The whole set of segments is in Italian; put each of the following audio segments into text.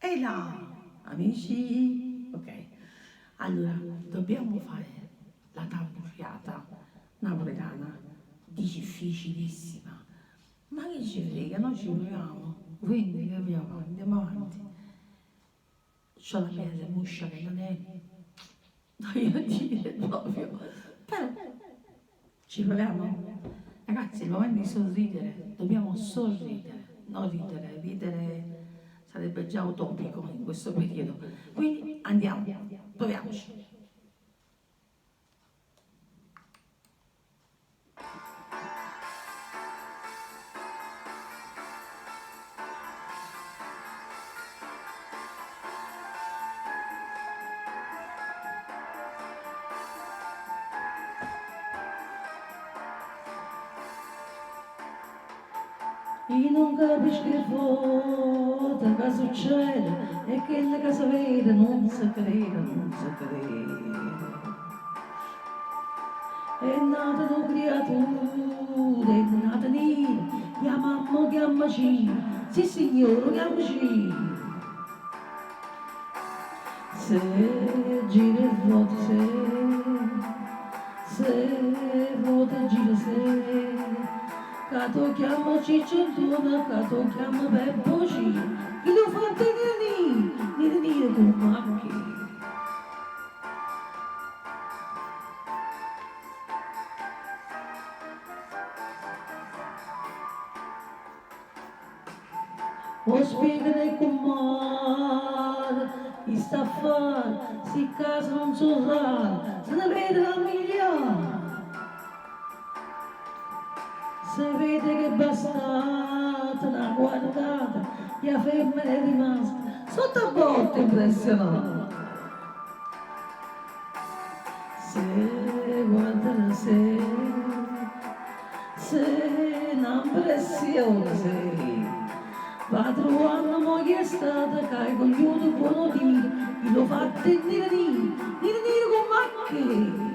E là, amici, ok. Allora, dobbiamo fare la tamburiata napoletana, difficilissima. Ma che ci frega, noi ci proviamo. Quindi andiamo avanti. C'ho la mia muscia che non è, voglio dire proprio, però ci proviamo. Ragazzi, è il momento di sorridere, dobbiamo sorridere, non ridere, ridere sarebbe già utopico in questo periodo. Quindi andiamo, proviamoci. E non capisci che foda che succede e che la casa vede non si crede, non si crede. È nata una creatura, è nata nera, la mamma chiamaci, sì signore chiamaci. Se gira e vuota se vuota gira se. Cato chiamo Cicciolina, cato chiamo Beppo C, chi lo fa dire con macchi. O spiegare con mare, chi sta a fare, si casa non so raro, se ne vede la miglia. Se vede che bastate una guardata, la femmina è rimasta sotto a botte impressionata. Se guarda se una impressione sei, va trovando moglie è stata che hai cogliuto buono dire, chi lo fa dire con macchie.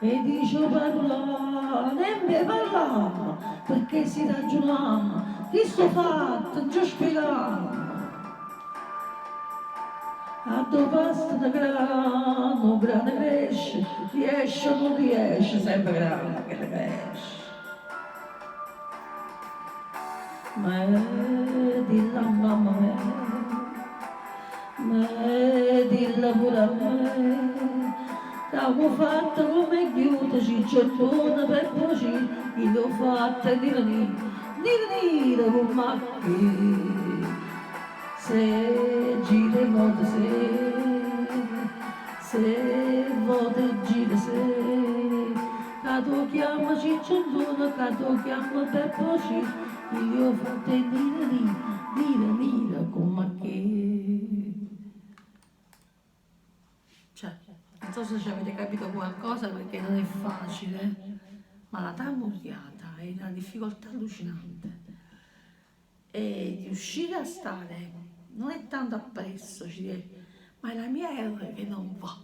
E dice parlare, e me parlare, perché si ragioniamo, chi sto fatto, già spiegato. A due passi da grano cresce, riesce o non riesce, sempre grano che cresce. Ma dilla a mamma me, dilla pure a me, che avevo fatto come chiudo, cicciolona per poi chi l'ho fatta dire con macchie. Se gira e moda se voda gira se, che tu chiama cicciolona, che tu chiama per poi io ho fatto dire con macchie. Cioè, non so se ci avete capito qualcosa perché non è facile, ma la tamburiata è una difficoltà allucinante. E riuscire a stare non è tanto appresso, ma è la mia R che non va.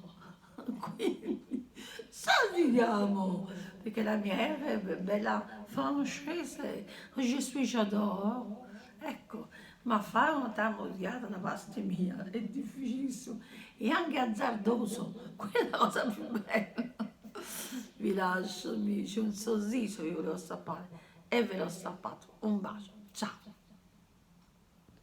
Quindi sorridiamo, perché la mia R è bella francese, je suis j'adore. Ecco, ma fare una tamburiata da parte mia è difficilissimo e anche azzardoso, quella è la cosa più bella. Vi lascio, amici, un sorriso che volevo stappare e ve l'ho stappato. Un bacio, ciao.